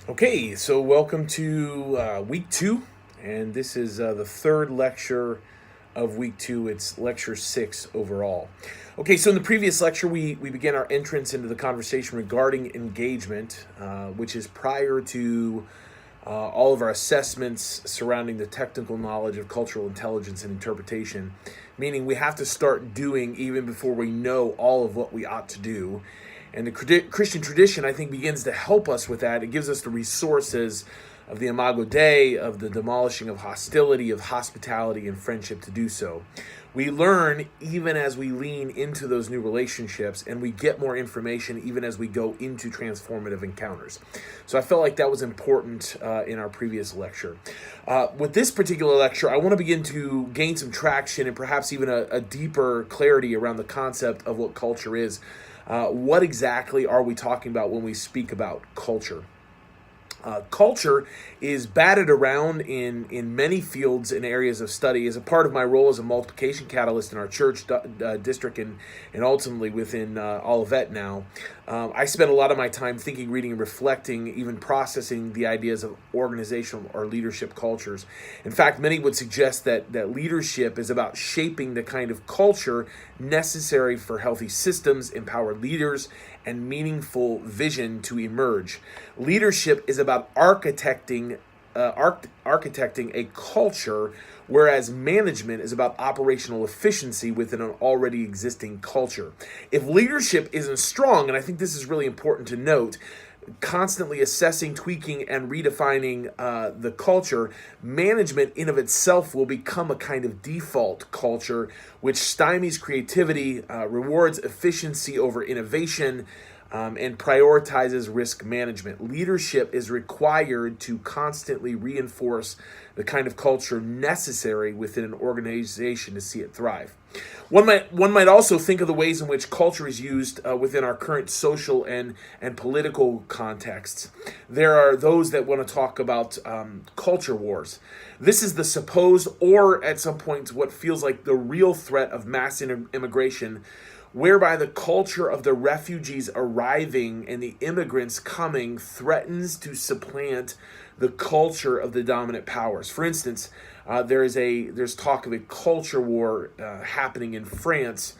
Okay, so welcome to week two, and this is the third lecture of week two. It's lecture six overall. Okay, so in the previous lecture, we began our entrance into the conversation regarding engagement, which is prior to all of our assessments surrounding the technical knowledge of cultural intelligence and interpretation, meaning we have to start doing even before we know all of what we ought to do. And the Christian tradition, I think, begins to help us with that. It gives us the resources of the Imago Dei, of the demolishing of hostility, of hospitality and friendship to do so. We learn even as we lean into those new relationships, and we get more information even as we go into transformative encounters. So I felt like that was important in our previous lecture. With this particular lecture, I want to begin to gain some traction and perhaps even a deeper clarity around the concept of what culture is. What exactly are we talking about when we speak about culture? Culture is batted around in many fields and areas of study as a part of my role as a multiplication catalyst in our church district and ultimately within Olivet now. I spend a lot of my time thinking, reading, and reflecting, even processing the ideas of organizational or leadership cultures. In fact, many would suggest that leadership is about shaping the kind of culture necessary for healthy systems, empowered leaders, and meaningful vision to emerge. Leadership is about architecting a culture, whereas management is about operational efficiency within an already existing culture. If leadership isn't strong, and I think this is really important to note, constantly assessing, tweaking, and redefining the culture, management in of itself will become a kind of default culture, which stymies creativity, rewards efficiency over innovation, and prioritizes risk management. Leadership is required to constantly reinforce the kind of culture necessary within an organization to see it thrive. One might also think of the ways in which culture is used within our current social and political contexts. There are those that want to talk about culture wars. This is the supposed, or at some points, what feels like the real threat of mass immigration, whereby the culture of the refugees arriving and the immigrants coming threatens to supplant the culture of the dominant powers. For instance, there's talk of a culture war happening in France.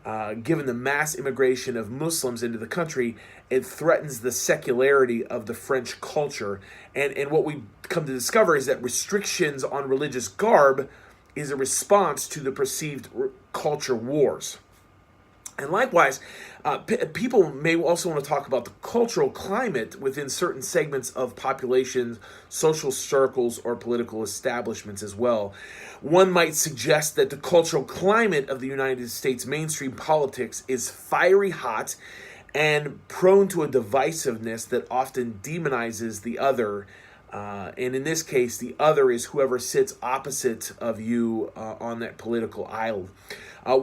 Given the mass immigration of Muslims into the country, it threatens the secularity of the French culture. And what we come to discover is that restrictions on religious garb is a response to the perceived culture wars. And likewise, people may also want to talk about the cultural climate within certain segments of populations, social circles, or political establishments as well. One might suggest that the cultural climate of the United States mainstream politics is fiery hot and prone to a divisiveness that often demonizes the other. And in this case, the other is whoever sits opposite of you on that political aisle.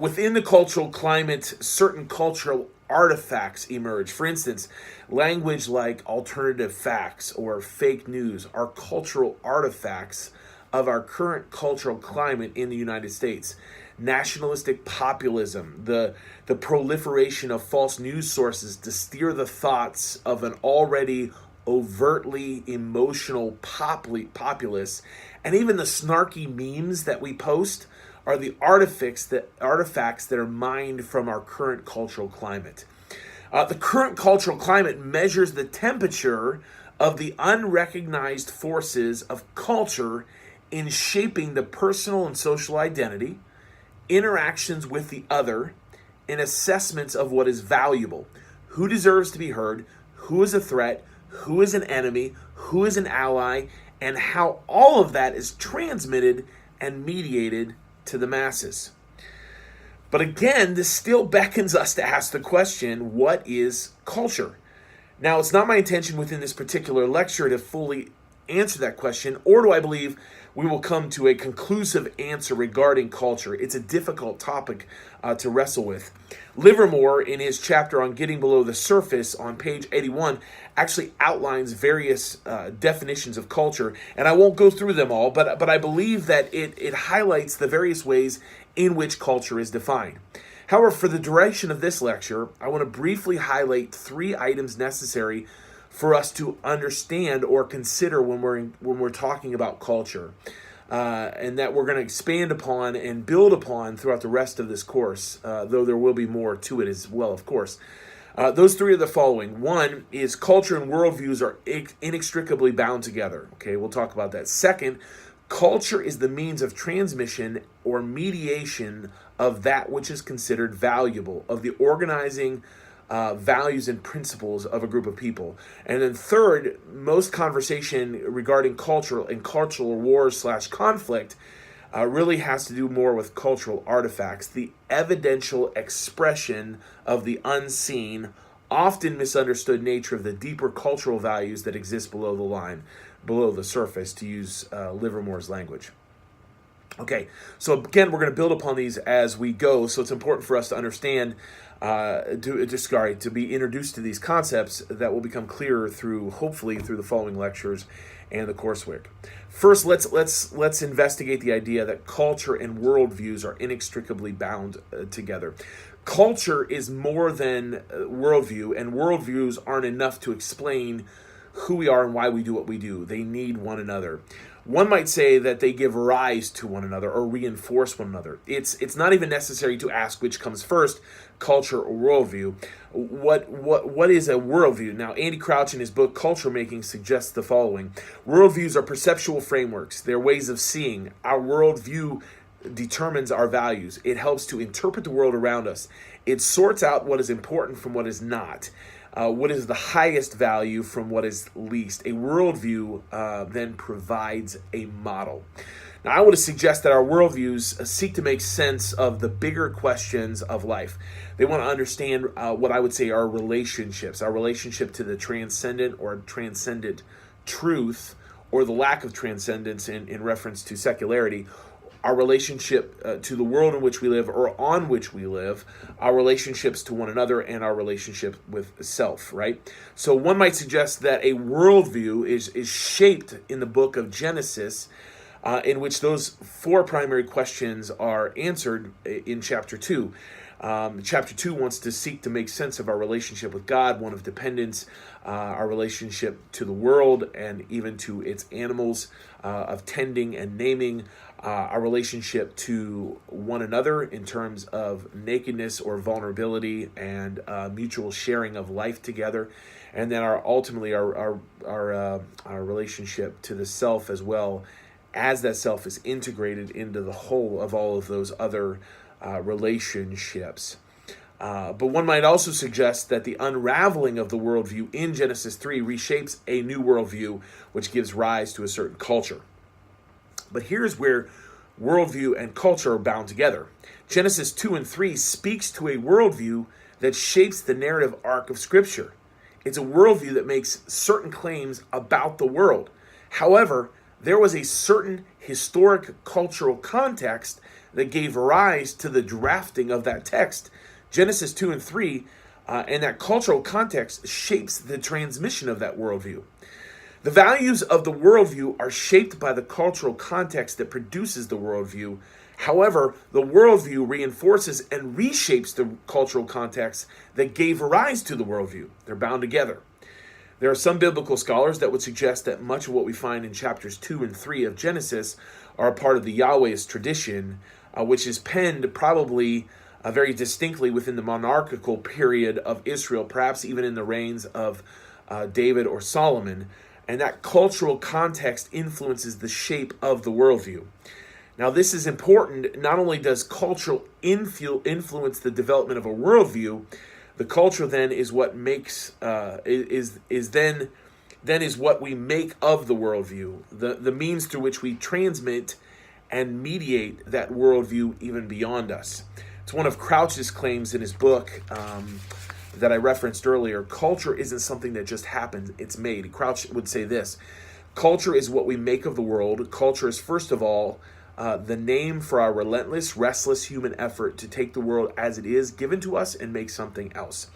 Within the cultural climate, certain cultural artifacts emerge. For instance, language like alternative facts or fake news are cultural artifacts of our current cultural climate in the United States. Nationalistic populism, the proliferation of false news sources to steer the thoughts of an already overtly emotional populace, and even the snarky memes that we post are the artifacts that are mined from our current cultural climate. The current cultural climate measures the temperature of the unrecognized forces of culture in shaping the personal and social identity, interactions with the other, and assessments of what is valuable, who deserves to be heard, who is a threat, who is an enemy, who is an ally, and how all of that is transmitted and mediated to the masses. But again, this still beckons us to ask the question, what is culture? Now, it's not my intention within this particular lecture to fully answer that question, or do I believe we will come to a conclusive answer regarding culture. It's a difficult topic to wrestle with. Livermore, in his chapter on Getting Below the Surface on page 81, actually outlines various definitions of culture, and I won't go through them all, but I believe that it highlights the various ways in which culture is defined. However, for the duration of this lecture, I want to briefly highlight 3 items necessary for us to understand or consider when we're talking about culture, and that we're going to expand upon and build upon throughout the rest of this course, though there will be more to it as well, of course. Those three are the following. One is culture and worldviews are inextricably bound together. Okay, we'll talk about that. Second, culture is the means of transmission or mediation of that which is considered valuable, of the organizing values and principles of a group of people. And then third, most conversation regarding culture and cultural wars/conflict really has to do more with cultural artifacts, the evidential expression of the unseen, often misunderstood nature of the deeper cultural values that exist below the line, below the surface, to use Livermore's language. Okay, so again, we're going to build upon these as we go, so it's important for us to understand, to be introduced to these concepts that will become clearer hopefully through the following lectures and the coursework. First, let's investigate the idea that culture and worldviews are inextricably bound together. Culture is more than worldview, and worldviews aren't enough to explain who we are and why we do what we do. They need one another. One might say that they give rise to one another or reinforce one another. It's not even necessary to ask which comes first, culture or worldview. What is a worldview? Now, Andy Crouch in his book Culture Making suggests the following. Worldviews are perceptual frameworks. They're ways of seeing. Our worldview determines our values. It helps to interpret the world around us. It sorts out what is important from what is not. What is the highest value from what is least. A worldview then provides a model. Now, I want to suggest that our worldviews seek to make sense of the bigger questions of life. They want to understand what I would say are relationships, our relationship to the transcendent or transcendent truth, or the lack of transcendence in reference to secularity, our relationship to the world in which we live or on which we live, our relationships to one another, and our relationship with self, right? So one might suggest that a worldview is shaped in the book of Genesis, in which those four primary questions are answered in chapter 2. Chapter 2 wants to seek to make sense of our relationship with God, one of dependence, our relationship to the world and even to its animals, of tending and naming, our relationship to one another in terms of nakedness or vulnerability and mutual sharing of life together, and then ultimately our relationship to the self as well, as that self is integrated into the whole of all of those other relationships. But one might also suggest that the unraveling of the worldview in Genesis 3 reshapes a new worldview, which gives rise to a certain culture. But here's where worldview and culture are bound together. Genesis 2 and 3 speaks to a worldview that shapes the narrative arc of Scripture. It's a worldview that makes certain claims about the world. However, there was a certain historic cultural context that gave rise to the drafting of that text. Genesis 2 and 3, and that cultural context shapes the transmission of that worldview. The values of the worldview are shaped by the cultural context that produces the worldview. However, the worldview reinforces and reshapes the cultural context that gave rise to the worldview. They're bound together. There are some biblical scholars that would suggest that much of what we find in chapters 2 and 3 of Genesis are a part of the Yahwehist tradition, which is penned probably very distinctly within the monarchical period of Israel, perhaps even in the reigns of David or Solomon. And that cultural context influences the shape of the worldview. Now, this is important. Not only does cultural influence the development of a worldview, the culture then is what makes is what we make of the worldview, the means through which we transmit and mediate that worldview even beyond us. It's one of Crouch's claims in his book that I referenced earlier. Culture isn't something that just happens, it's made. Crouch would say this: culture is what we make of the world. Culture is, first of all, the name for our relentless, restless human effort to take the world as it is given to us and make something else.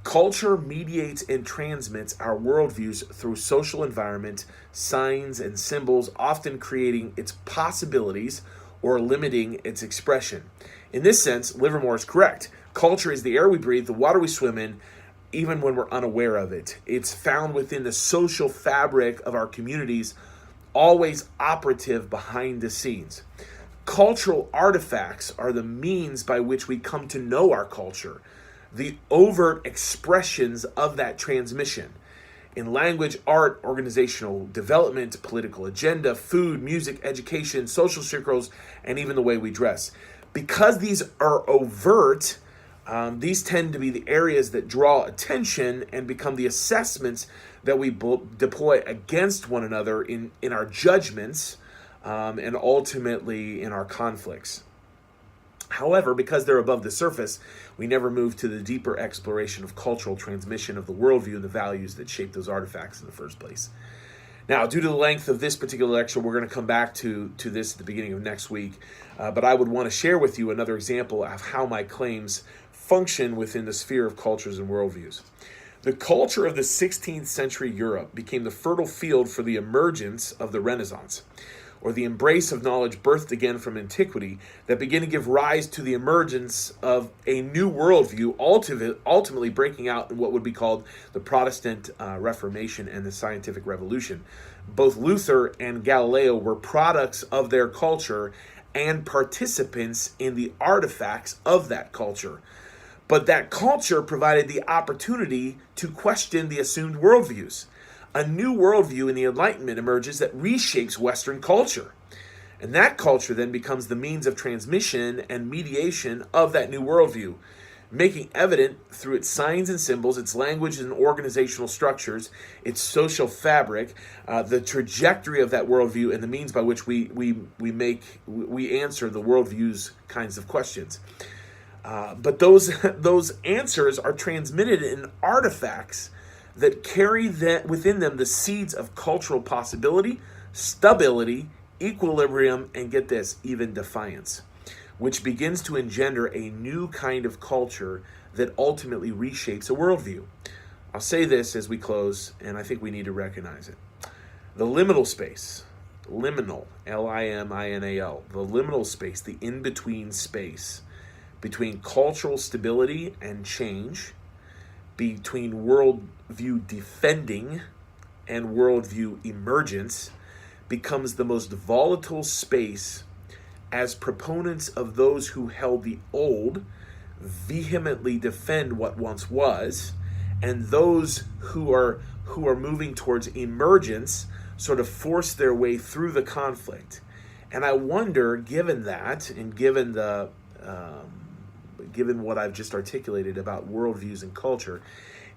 Culture mediates and transmits our worldviews through social environment, signs, and symbols, often creating its possibilities or limiting its expression. In this sense, Livermore is correct. Culture is the air we breathe, the water we swim in, even when we're unaware of it. It's found within the social fabric of our communities, always operative behind the scenes. Cultural artifacts are the means by which we come to know our culture, the overt expressions of that transmission in language, art, organizational development, political agenda, food, music, education, social circles, and even the way we dress. Because these are overt, these tend to be the areas that draw attention and become the assessments that we deploy against one another in our judgments, and ultimately in our conflicts. However, because they're above the surface, we never move to the deeper exploration of cultural transmission of the worldview and the values that shape those artifacts in the first place. Now, due to the length of this particular lecture, we're going to come back to this at the beginning of next week, but I would want to share with you another example of how my claims function within the sphere of cultures and worldviews. The culture of the 16th century Europe became the fertile field for the emergence of the Renaissance, or the embrace of knowledge birthed again from antiquity that began to give rise to the emergence of a new worldview, ultimately breaking out in what would be called the Protestant Reformation and the Scientific Revolution. Both Luther and Galileo were products of their culture and participants in the artifacts of that culture. But that culture provided the opportunity to question the assumed worldviews. A new worldview in the Enlightenment emerges that reshapes Western culture. And that culture then becomes the means of transmission and mediation of that new worldview, making evident through its signs and symbols, its language and organizational structures, its social fabric, the trajectory of that worldview, and the means by which we answer the worldview's kinds of questions. But those answers are transmitted in artifacts that carry within them the seeds of cultural possibility, stability, equilibrium, and get this, even defiance, which begins to engender a new kind of culture that ultimately reshapes a worldview. I'll say this as we close, and I think we need to recognize it. The liminal space, liminal, Liminal, the liminal space, the in-between space between cultural stability and change, between worldview defending and worldview emergence, becomes the most volatile space as proponents of those who held the old vehemently defend what once was, and those who are moving towards emergence sort of force their way through the conflict. And I wonder, given that, and given what I've just articulated about worldviews and culture,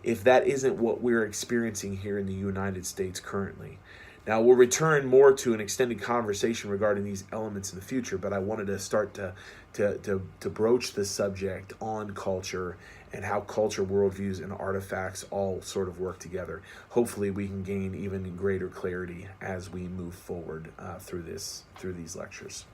if that isn't what we're experiencing here in the United States currently. Now, we'll return more to an extended conversation regarding these elements in the future, but I wanted to start to broach the subject on culture and how culture, worldviews, and artifacts all sort of work together. Hopefully, we can gain even greater clarity as we move forward through these lectures.